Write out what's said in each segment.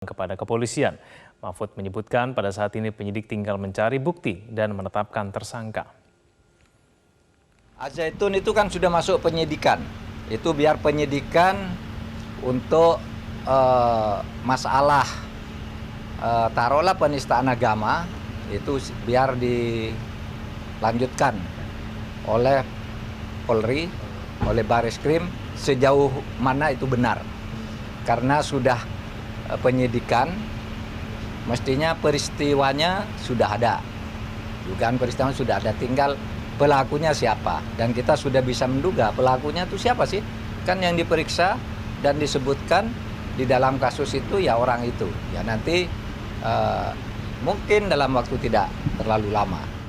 kepada kepolisian. Mahfud menyebutkan pada saat ini penyidik tinggal mencari bukti dan menetapkan tersangka. Al-Zaitun itu kan sudah masuk penyidikan. Itu biar penyidikan untuk masalah taruhlah penistaan agama itu biar dilanjutkan oleh Polri, oleh Bareskrim sejauh mana itu benar. Karena sudah penyidikan, mestinya peristiwanya sudah ada. Dugaan peristiwa sudah ada, tinggal pelakunya siapa. Dan kita sudah bisa menduga pelakunya itu siapa sih? Kan yang diperiksa dan disebutkan di dalam kasus itu ya orang itu. Ya nanti mungkin dalam waktu tidak terlalu lama.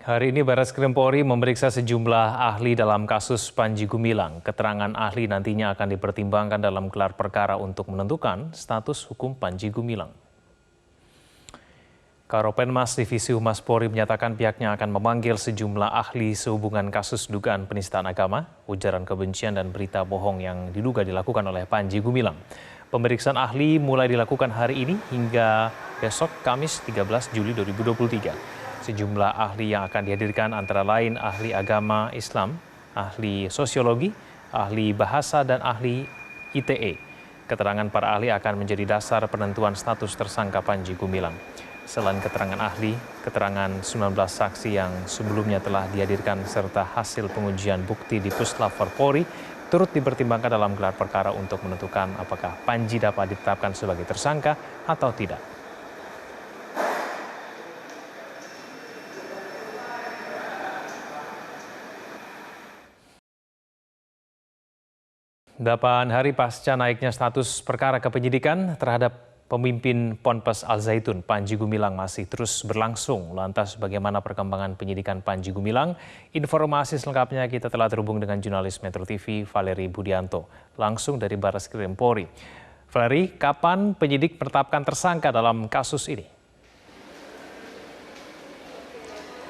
Hari ini Bareskrim Polri memeriksa sejumlah ahli dalam kasus Panji Gumilang. Keterangan ahli nantinya akan dipertimbangkan dalam gelar perkara untuk menentukan status hukum Panji Gumilang. Karopenmas Divisi Humas Polri menyatakan pihaknya akan memanggil sejumlah ahli sehubungan kasus dugaan penistaan agama, ujaran kebencian dan berita bohong yang diduga dilakukan oleh Panji Gumilang. Pemeriksaan ahli mulai dilakukan hari ini hingga besok Kamis 13 Juli 2023. Sejumlah ahli yang akan dihadirkan antara lain ahli agama Islam, ahli sosiologi, ahli bahasa, dan ahli ITE. Keterangan para ahli akan menjadi dasar penentuan status tersangka Panji Gumilang. Selain keterangan ahli, keterangan 19 saksi yang sebelumnya telah dihadirkan serta hasil pengujian bukti di Puslap Polri turut dipertimbangkan dalam gelar perkara untuk menentukan apakah Panji dapat ditetapkan sebagai tersangka atau tidak. 8 hari pasca naiknya status perkara kepenyidikan terhadap pemimpin Ponpes Al-Zaitun Panji Gumilang masih terus berlangsung. Lantas bagaimana perkembangan penyidikan Panji Gumilang? Informasi selengkapnya kita telah terhubung dengan jurnalis Metro TV Valeri Budianto langsung dari Bareskrim Polri. Valeri, kapan penyidik menetapkan tersangka dalam kasus ini?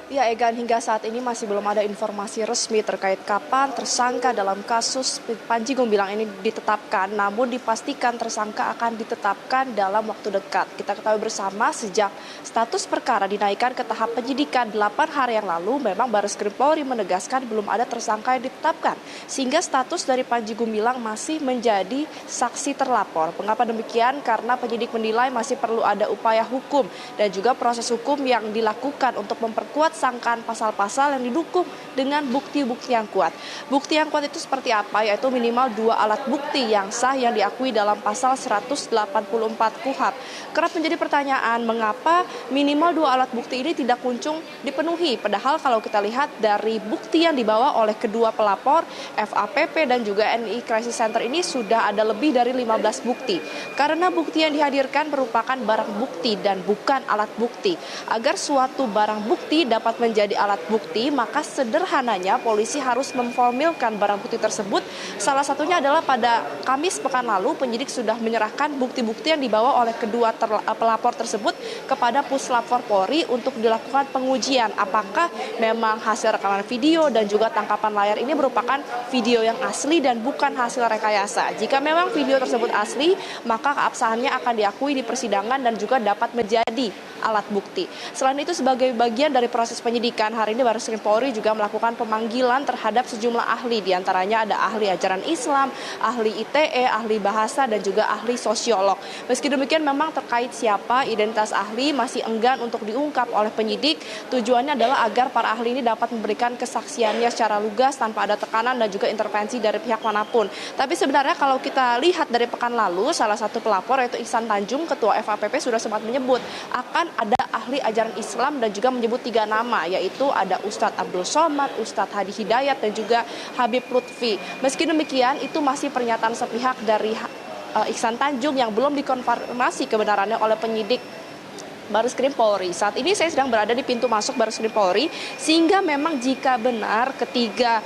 Ya, Egan, hingga saat ini masih belum ada informasi resmi terkait kapan tersangka dalam kasus Panji Gumilang ini ditetapkan. Namun dipastikan tersangka akan ditetapkan dalam waktu dekat. Kita ketahui bersama sejak status perkara dinaikkan ke tahap penyidikan 8 hari yang lalu, memang Bareskrim Polri menegaskan belum ada tersangka yang ditetapkan. Sehingga status dari Panji Gumilang masih menjadi saksi terlapor. Mengapa demikian? Karena penyidik menilai masih perlu ada upaya hukum dan juga proses hukum yang dilakukan untuk memperkuat sangkaan pasal-pasal yang didukung dengan bukti-bukti yang kuat. Bukti yang kuat itu seperti apa? Yaitu minimal 2 alat bukti yang sah yang diakui dalam pasal 184 KUHP. Kerap menjadi pertanyaan mengapa minimal 2 alat bukti ini tidak kunjung dipenuhi. Padahal kalau kita lihat dari bukti yang dibawa oleh kedua pelapor, FAPP dan juga NI Crisis Center ini sudah ada lebih dari 15 bukti. Karena bukti yang dihadirkan merupakan barang bukti dan bukan alat bukti. Agar suatu barang bukti dapat menjadi alat bukti, maka sederhananya polisi harus memformilkan barang bukti tersebut. Salah satunya adalah pada Kamis pekan lalu penyidik sudah menyerahkan bukti-bukti yang dibawa oleh kedua pelapor tersebut kepada Puslap Polri untuk dilakukan pengujian apakah memang hasil rekaman video dan juga tangkapan layar ini merupakan video yang asli dan bukan hasil rekayasa. Jika memang video tersebut asli, maka keabsahannya akan diakui di persidangan dan juga dapat menjadi alat bukti. Selain itu, sebagai bagian dari proses penyidikan, hari ini Bareskrim Polri juga melakukan pemanggilan terhadap sejumlah ahli. Di antaranya ada ahli ajaran Islam, ahli ITE, ahli bahasa, dan juga ahli sosiolog. Meski demikian, memang terkait siapa identitas ahli masih enggan untuk diungkap oleh penyidik. Tujuannya adalah agar para ahli ini dapat memberikan kesaksiannya secara lugas tanpa ada tekanan dan juga intervensi dari pihak manapun. Tapi sebenarnya kalau kita lihat dari pekan lalu, salah satu pelapor yaitu Ihsan Tanjung, Ketua FAPP, sudah sempat menyebut akan ada ahli ajaran Islam dan juga menyebut 3 nama, yaitu ada Ustadz Abdul Somad, Ustadz Hadi Hidayat, dan juga Habib Lutfi. Meski demikian, itu masih pernyataan sepihak dari Ihsan Tanjung yang belum dikonfirmasi kebenarannya oleh penyidik Bareskrim Polri. Saat ini saya sedang berada di pintu masuk Bareskrim Polri, sehingga memang jika benar ketiga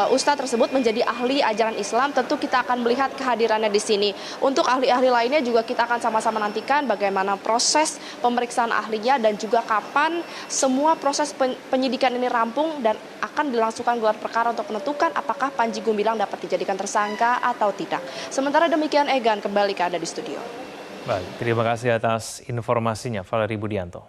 ustadz tersebut menjadi ahli ajaran Islam, tentu kita akan melihat kehadirannya di sini. Untuk ahli-ahli lainnya juga kita akan sama-sama nantikan bagaimana proses pemeriksaan ahlinya dan juga kapan semua proses penyidikan ini rampung dan akan dilangsungkan gelar perkara untuk menentukan apakah Panji Gumilang dapat dijadikan tersangka atau tidak. Sementara demikian, Egan, kembali ke Anda di studio. Baik, terima kasih atas informasinya, Valerie Budianto.